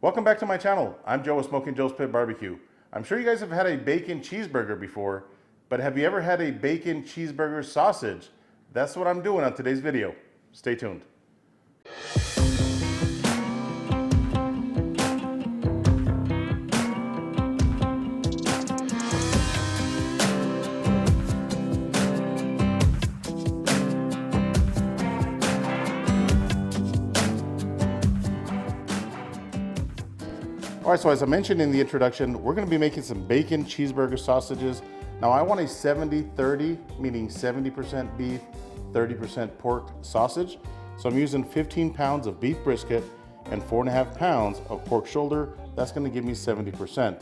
Welcome back to my channel. I'm Joe with Smokin Joe's Pit Barbecue. I'm sure you guys have had a bacon cheeseburger before, but have you ever had a bacon cheeseburger sausage? That's what I'm doing on today's video. Stay tuned. All right, so as I mentioned in the introduction, we're gonna be making some bacon cheeseburger sausages. Now I want a 70-30, meaning 70% beef, 30% pork sausage. So I'm using 15 pounds of beef brisket and 4.5 pounds of pork shoulder. That's gonna give me 70%.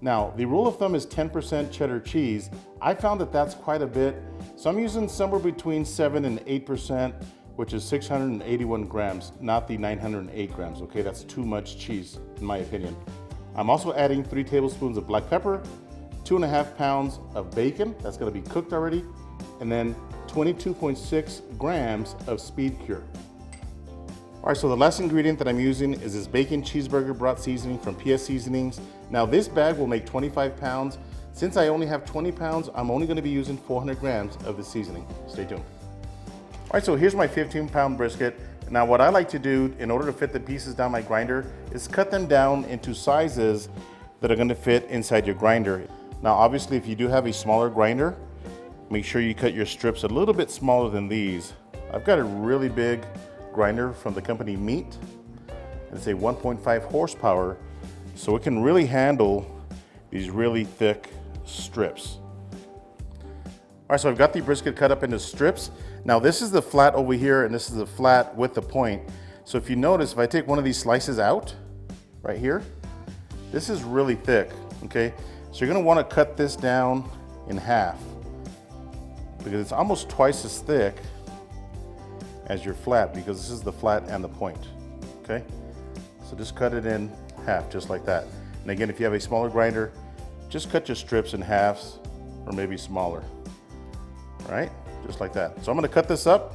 Now, the rule of thumb is 10% cheddar cheese. I found that that's quite a bit. So I'm using somewhere between 7 and 8%, which is 681 grams, not the 908 grams, okay? That's too much cheese, in my opinion. I'm also adding 3 tablespoons of black pepper, 2.5 pounds of bacon, that's gonna be cooked already, and then 22.6 grams of speed cure. All right, so the last ingredient that I'm using is this bacon cheeseburger broth seasoning from PS Seasonings. Now this bag will make 25 pounds. Since I only have 20 pounds, I'm only gonna be using 400 grams of the seasoning. Stay tuned. All right, so here's my 15-pound brisket. Now what I like to do in order to fit the pieces down my grinder is cut them down into sizes that are gonna fit inside your grinder. Now obviously if you do have a smaller grinder, make sure you cut your strips a little bit smaller than these. I've got a really big grinder from the company Meat. It's a 1.5 horsepower, so it can really handle these really thick strips. All right, so I've got the brisket cut up into strips. Now this is the flat over here and this is the flat with the point. So if you notice, if I take one of these slices out, right here, this is really thick, okay? So you're gonna wanna cut this down in half because it's almost twice as thick as your flat because this is the flat and the point, okay? So just cut it in half, just like that. And again, if you have a smaller grinder, just cut your strips in halves or maybe smaller. All right, just like that. So I'm gonna cut this up,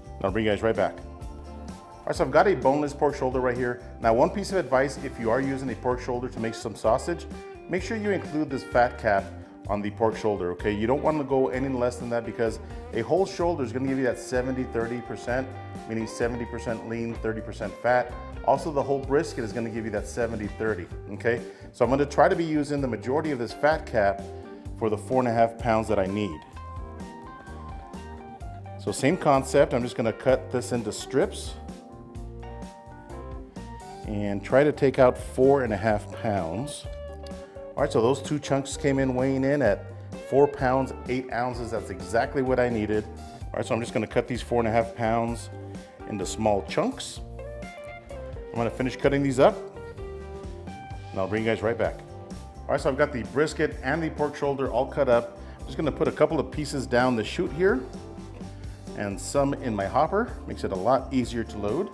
and I'll bring you guys right back. All right, so I've got a boneless pork shoulder right here. Now, one piece of advice, if you are using a pork shoulder to make some sausage, make sure you include this fat cap on the pork shoulder, okay? You don't wanna go any less than that because a whole shoulder is gonna give you that 70-30%, meaning 70% lean, 30% fat. Also, the whole brisket is gonna give you that 70-30, okay? So I'm gonna try to be using the majority of this fat cap for the 4.5 pounds that I need. So same concept, I'm just gonna cut this into strips and try to take out 4.5 pounds. All right, so those two chunks came in weighing in at 4 pounds, 8 ounces. That's exactly what I needed. All right, so I'm just gonna cut these 4.5 pounds into small chunks. I'm gonna finish cutting these up and I'll bring you guys right back. All right, so I've got the brisket and the pork shoulder all cut up. I'm just gonna put a couple of pieces down the chute here and some in my hopper. Makes it a lot easier to load.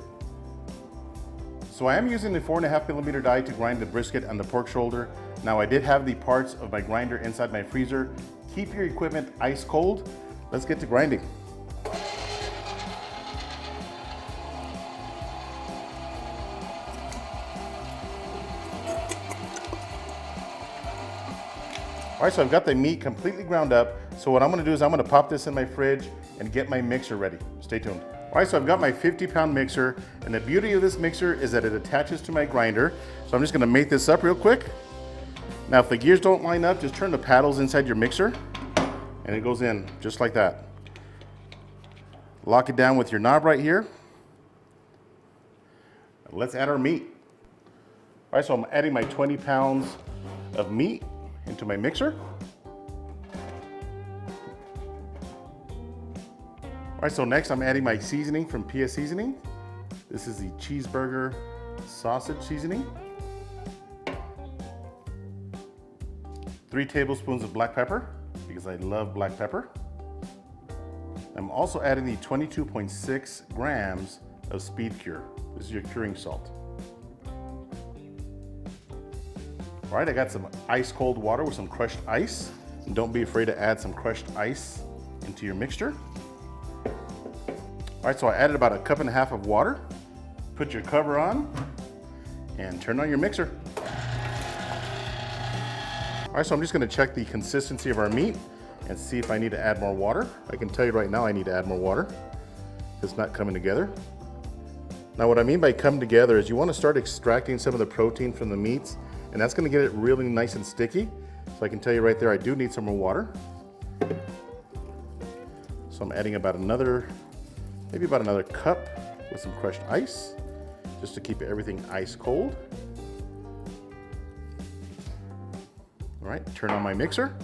So I am using the 4.5mm die to grind the brisket and the pork shoulder. Now I did have the parts of my grinder inside my freezer. Keep your equipment ice cold. Let's get to grinding. All right, so I've got the meat completely ground up. So what I'm gonna do is I'm gonna pop this in my fridge and get my mixer ready. Stay tuned. All right, so I've got my 50-pound mixer, and the beauty of this mixer is that it attaches to my grinder. So I'm just gonna make this up real quick. Now, if the gears don't line up, just turn the paddles inside your mixer, and it goes in just like that. Lock it down with your knob right here. Let's add our meat. All right, so I'm adding my 20 pounds of meat into my mixer. All right, so next I'm adding my seasoning from PS Seasoning. This is the cheeseburger sausage seasoning. 3 tablespoons of black pepper, because I love black pepper. I'm also adding the 22.6 grams of speed cure. This is your curing salt. All right, I got some ice cold water with some crushed ice. And don't be afraid to add some crushed ice into your mixture. All right, so I added about 1.5 cups of water. Put your cover on and turn on your mixer. All right, so I'm just gonna check the consistency of our meat and see if I need to add more water. I can tell you right now I need to add more water. It's not coming together. Now what I mean by come together is you wanna start extracting some of the protein from the meats, and that's gonna get it really nice and sticky. So I can tell you right there, I do need some more water. So I'm adding about maybe about another cup with some crushed ice, just to keep everything ice cold. All right, turn on my mixer.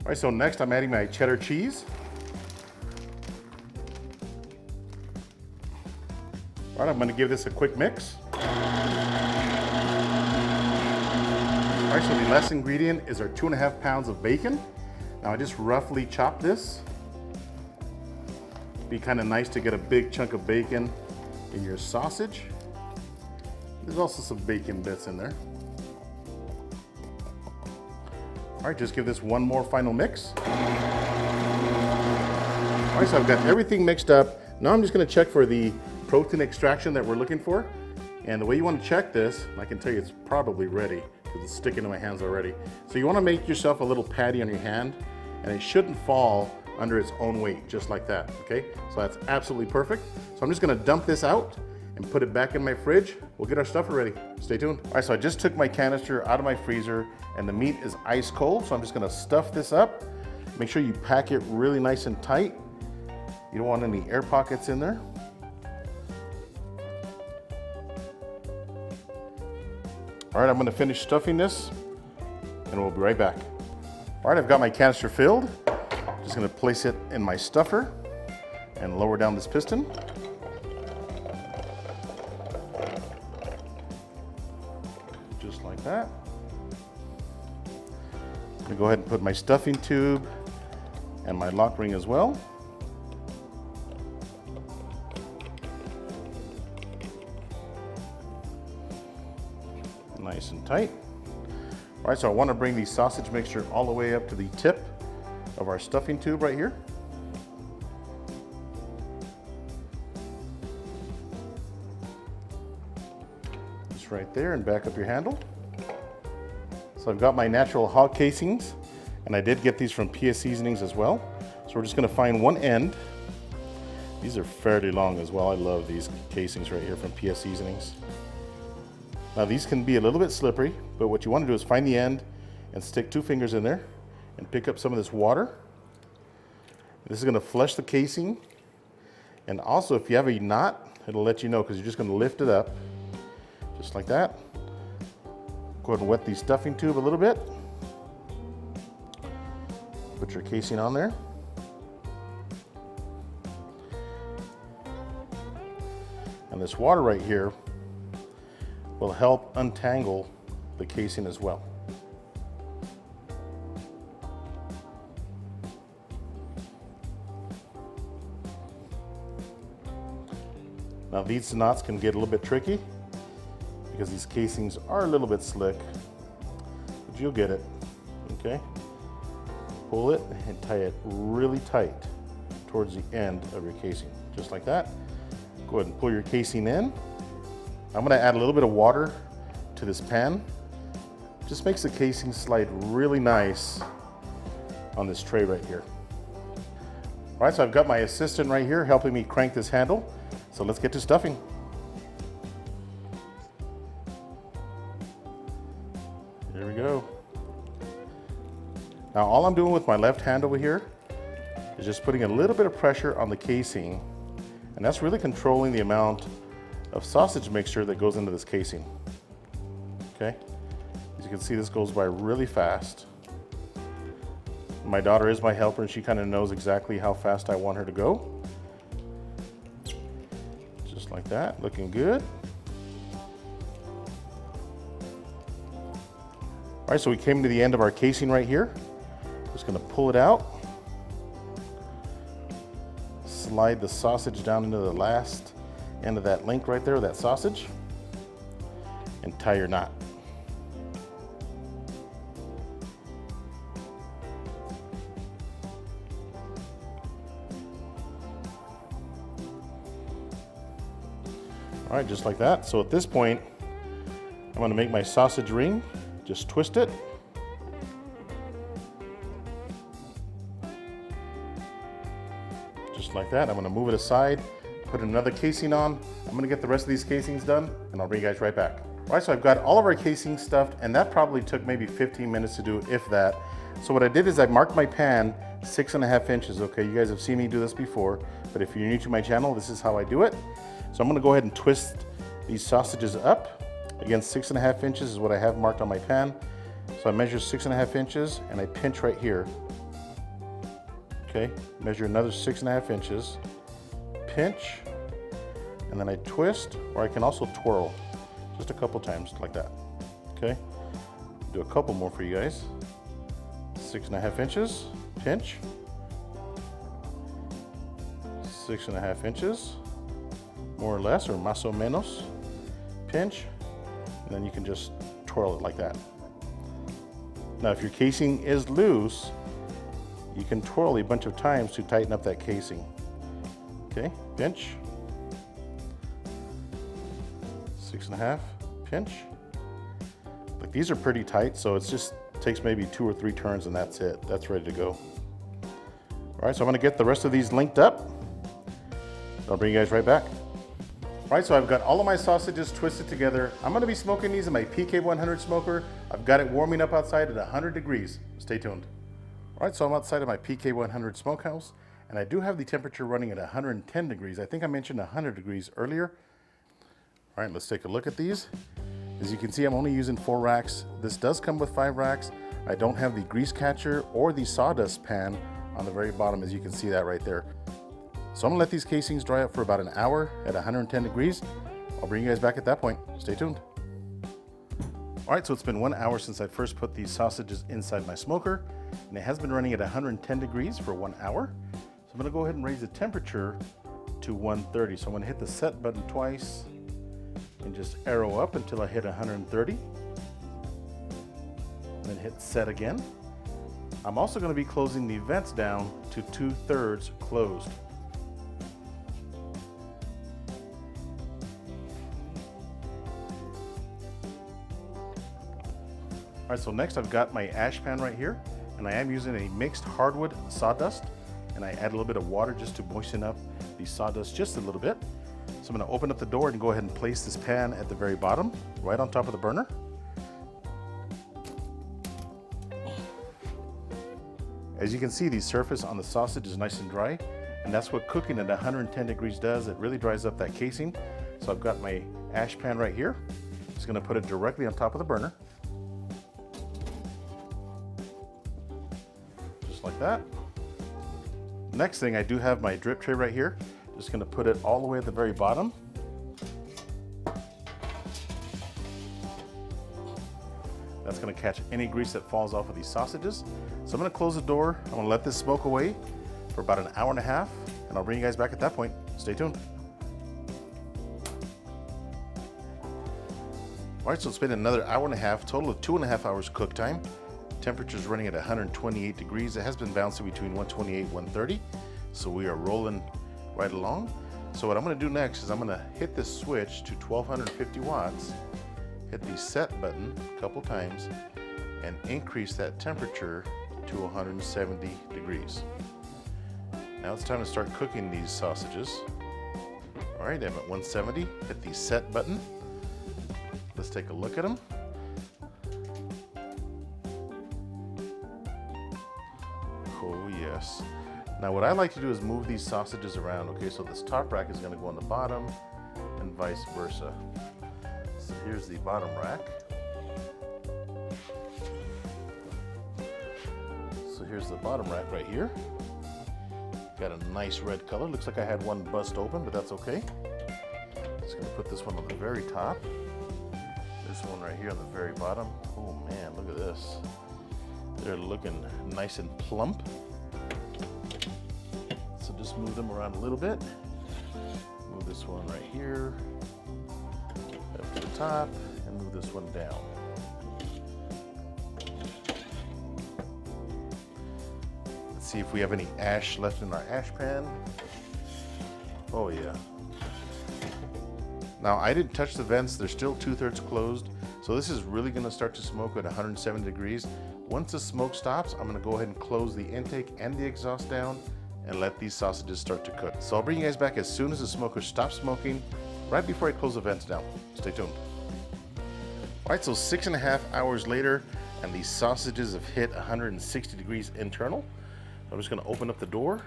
All right, so next I'm adding my cheddar cheese. All right, I'm gonna give this a quick mix. All right, so the last ingredient is our 2.5 pounds of bacon. Now I just roughly chop this. Be kind of nice to get a big chunk of bacon in your sausage. There's also some bacon bits in there. All right, just give this one more final mix. All right, so I've got everything mixed up. Now I'm just gonna check for the protein extraction that we're looking for. And the way you wanna check this, I can tell you it's probably ready because it's sticking to my hands already. So you wanna make yourself a little patty on your hand, and it shouldn't fall under its own weight, just like that, okay? So that's absolutely perfect. So I'm just gonna dump this out and put it back in my fridge. We'll get our stuff ready. Stay tuned. All right, so I just took my canister out of my freezer and the meat is ice cold. So I'm just gonna stuff this up. Make sure you pack it really nice and tight. You don't want any air pockets in there. All right, I'm gonna finish stuffing this and we'll be right back. All right, I've got my canister filled. Just gonna place it in my stuffer and lower down this piston. Just like that. I'm gonna go ahead and put my stuffing tube and my lock ring as well. Nice and tight. All right, so I want to bring the sausage mixture all the way up to the tip of our stuffing tube right here. Just right there, and back up your handle. So I've got my natural hog casings, and I did get these from PS Seasonings as well. So we're just going to find one end. These are fairly long as well. I love these casings right here from PS Seasonings. Now these can be a little bit slippery, but what you want to do is find the end and stick 2 fingers in there and pick up some of this water. This is going to flush the casing, and also if you have a knot, it'll let you know because you're just going to lift it up just like that. Go ahead and wet the stuffing tube a little bit. Put your casing on there. And this water right here will help untangle the casing as well. Now these knots can get a little bit tricky because these casings are a little bit slick, but you'll get it, okay? Pull it and tie it really tight towards the end of your casing, just like that. Go ahead and pull your casing in. I'm gonna add a little bit of water to this pan. Just makes the casing slide really nice on this tray right here. All right, so I've got my assistant right here helping me crank this handle. So let's get to stuffing. There we go. Now all I'm doing with my left hand over here is just putting a little bit of pressure on the casing, and that's really controlling the amount of sausage mixture that goes into this casing. Okay, as you can see, this goes by really fast. My daughter is my helper and she kind of knows exactly how fast I want her to go. Just like that, looking good. All right, so we came to the end of our casing right here. Just gonna pull it out. Slide the sausage down into the last end of that link right there, that sausage, and tie your knot. All right, just like that. So at this point, I'm going to make my sausage ring. Just twist it. Just like that. I'm going to move it aside, put another casing on. I'm going to get the rest of these casings done, and I'll bring you guys right back. All right, so I've got all of our casings stuffed, and that probably took maybe 15 minutes to do, if that. So what I did is I marked my pan 6.5 inches. Okay, you guys have seen me do this before, but if you're new to my channel, this is how I do it. So I'm going to go ahead and twist these sausages up. Again, 6.5 inches is what I have marked on my pan. So I measure 6.5 inches and I pinch right here. Okay, measure another 6.5 inches, pinch, and then I twist, or I can also twirl just a couple times like that. Okay, do a couple more for you guys. 6.5 inches, pinch, 6.5 inches, more or less, or más o menos, pinch, and then you can just twirl it like that. Now, if your casing is loose, you can twirl a bunch of times to tighten up that casing. Okay, pinch, 6.5, pinch. Like, these are pretty tight, so it's just takes maybe 2 or 3 turns and that's it. That's ready to go. All right, so I'm gonna get the rest of these linked up. I'll bring you guys right back. All right, so I've got all of my sausages twisted together. I'm gonna be smoking these in my PK100 smoker. I've got it warming up outside at 100 degrees. Stay tuned. All right, so I'm outside of my PK100 smokehouse, and I do have the temperature running at 110 degrees. I think I mentioned 100 degrees earlier. All right, let's take a look at these. As you can see, I'm only using 4 racks. This does come with 5 racks. I don't have the grease catcher or the sawdust pan on the very bottom, as you can see that right there. So I'm gonna let these casings dry up for about an hour at 110 degrees. I'll bring you guys back at that point. Stay tuned. All right, so it's been 1 hour since I first put these sausages inside my smoker, and it has been running at 110 degrees for 1 hour. So I'm gonna go ahead and raise the temperature to 130. So I'm gonna hit the set button twice and just arrow up until I hit 130. Then hit set again. I'm also gonna be closing the vents down to 2/3 closed. All right, so next I've got my ash pan right here, and I am using a mixed hardwood sawdust, and I add a little bit of water just to moisten up the sawdust just a little bit. So I'm gonna open up the door and go ahead and place this pan at the very bottom, right on top of the burner. As you can see, the surface on the sausage is nice and dry, and that's what cooking at 110 degrees does. It really dries up that casing. So I've got my ash pan right here. Just gonna put it directly on top of the burner. Just like that. Next thing, I do have my drip tray right here. Just gonna put it all the way at the very bottom. That's gonna catch any grease that falls off of these sausages. So I'm gonna close the door. I'm gonna let this smoke away for about an hour and a half, and I'll bring you guys back at that point. Stay tuned. All right, so it's been another hour and a half, total of 2.5 hours cook time. Temperature's running at 128 degrees. It has been bouncing between 128 and 130. So we are rolling right along. So what I'm gonna do next is I'm gonna hit this switch to 1250 watts, hit the set button a couple times, and increase that temperature to 170 degrees. Now it's time to start cooking these sausages. All right, I'm at 170, hit the set button. Let's take a look at them. Oh yes. Now what I like to do is move these sausages around. Okay, so this top rack is gonna go on the bottom and vice versa. So here's the bottom rack. So here's the bottom rack right here. Got a nice red color. Looks like I had one bust open, but that's okay. Just gonna put this one on the very top. This one right here on the very bottom. Oh man, look at this. They're looking nice and plump. So just move them around a little bit. Move this one right here up to the top, and move this one down. Let's see if we have any ash left in our ash pan. Oh yeah. Now I didn't touch the vents, they're still 2/3 closed. So this is really gonna start to smoke at 170 degrees. Once the smoke stops, I'm gonna go ahead and close the intake and the exhaust down and let these sausages start to cook. So I'll bring you guys back as soon as the smoker stops smoking, right before I close the vents down. Stay tuned. All right, so 6.5 hours later, and these sausages have hit 160 degrees internal. I'm just gonna open up the door.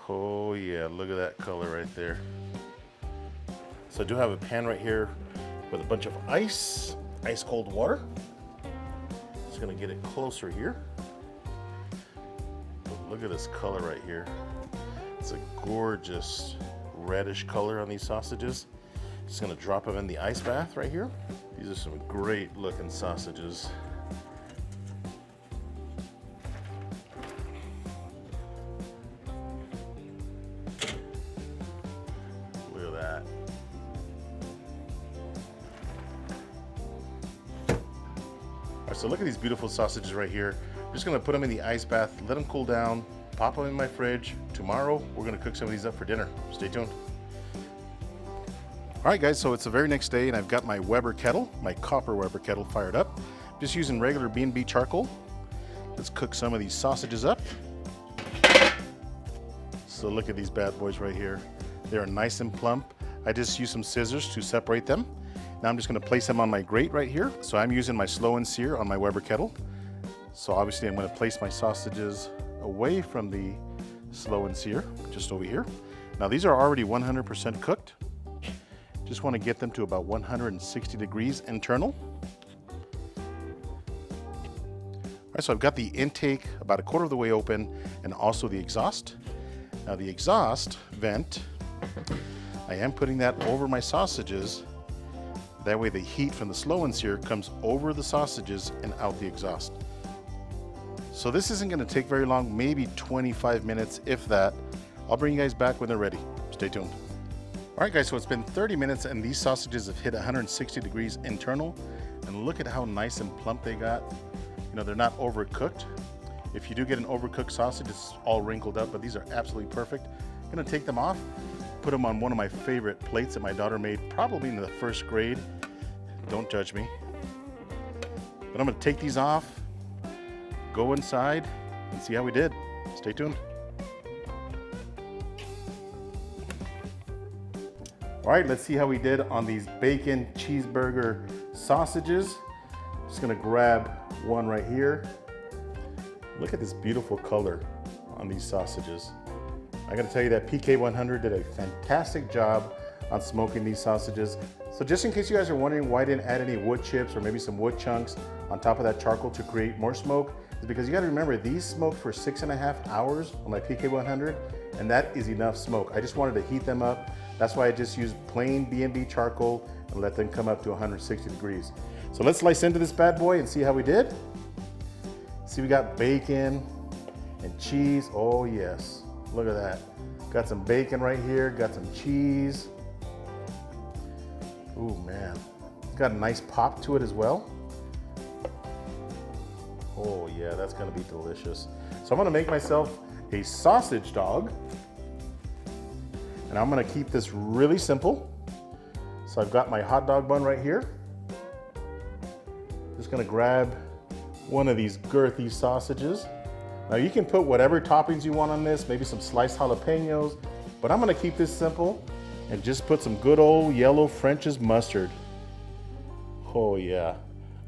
Oh yeah, look at that color right there. So I do have a pan right here with a bunch of ice cold water. Just gonna get it closer here. But look at this color right here. It's a gorgeous reddish color on these sausages. Just gonna drop them in the ice bath right here. These are some great looking sausages. Look at that. All right, so look at these beautiful sausages right here. I'm just gonna put them in the ice bath, let them cool down, pop them in my fridge. Tomorrow, we're gonna cook some of these up for dinner. Stay tuned. All right guys, so it's the very next day and I've got my Weber kettle, my copper Weber kettle fired up. Just using regular B&B charcoal. Let's cook some of these sausages up. So look at these bad boys right here. They are nice and plump. I just used some scissors to separate them. Now I'm just gonna place them on my grate right here. So I'm using my slow and sear on my Weber kettle. So obviously I'm gonna place my sausages away from the slow and sear, just over here. Now these are already 100% cooked. Just want to get them to about 160 degrees internal. All right, so I've got the intake about 1/4 of the way open and also the exhaust. Now the exhaust vent, I am putting that over my sausages. That way the heat from the slow and sear comes over the sausages and out the exhaust. So this isn't going to take very long, maybe 25 minutes, if that. I'll bring you guys back when they're ready. Stay tuned. All right guys, so it's been 30 minutes and these sausages have hit 160 degrees internal. And look at how nice and plump they got. You know, they're not overcooked. If you do get an overcooked sausage, it's all wrinkled up, but these are absolutely perfect. I'm gonna take them off, put them on one of my favorite plates that my daughter made probably in the 1st grade. Don't judge me. But I'm gonna take these off, go inside, and see how we did. Stay tuned. All right, let's see how we did on these bacon cheeseburger sausages. Just gonna grab one right here. Look at this beautiful color on these sausages. I gotta tell you that PK100 did a fantastic job on smoking these sausages. So just in case you guys are wondering why I didn't add any wood chips or maybe some wood chunks on top of that charcoal to create more smoke, is because you gotta remember these smoked for 6.5 hours on my PK100, and that is enough smoke. I just wanted to heat them up. That's why I just used plain B&B charcoal and let them come up to 160 degrees. So let's slice into this bad boy and see how we did. See, we got bacon and cheese. Oh yes, look at that. Got some bacon right here, got some cheese. Ooh man, it's got a nice pop to it as well. Oh yeah, that's gonna be delicious. So I'm gonna make myself a sausage dog. And I'm gonna keep this really simple. So I've got my hot dog bun right here. Just gonna grab one of these girthy sausages. Now you can put whatever toppings you want on this, maybe some sliced jalapenos, but I'm gonna keep this simple and just put some good old yellow French's mustard. Oh yeah,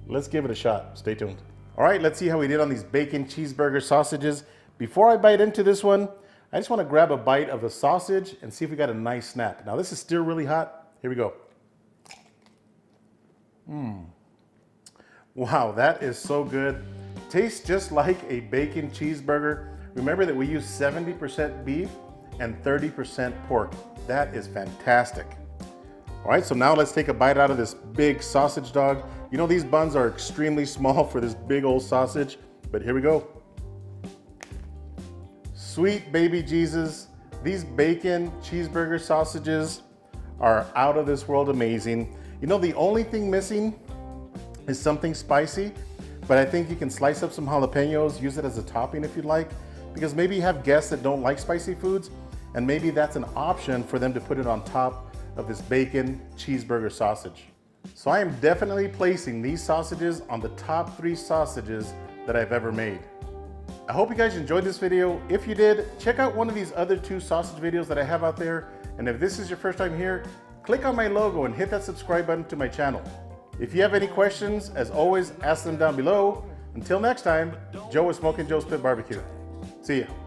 let's give it a shot. Stay tuned. All right, let's see how we did on these bacon cheeseburger sausages. Before I bite into this one, I just want to grab a bite of the sausage and see if we got a nice snap. Now this is still really hot. Here we go. Wow, that is so good. Tastes just like a bacon cheeseburger. Remember that we use 70% beef and 30% pork. That is fantastic. All right, so now let's take a bite out of this big sausage dog. You know, these buns are extremely small for this big old sausage, but here we go. Sweet baby Jesus, these bacon cheeseburger sausages are out of this world amazing. You know, the only thing missing is something spicy, but I think you can slice up some jalapenos, use it as a topping if you'd like. because maybe you have guests that don't like spicy foods, and maybe that's an option for them to put it on top of this bacon cheeseburger sausage. So I am definitely placing these sausages on the top 3 sausages that I've ever made. I hope you guys enjoyed this video. If you did, check out one of these other 2 sausage videos that I have out there. And if this is your first time here, click on my logo and hit that subscribe button to my channel. If you have any questions, as always, ask them down below. Until next time, Joe with Smokin Joe's Pit Barbecue. See ya.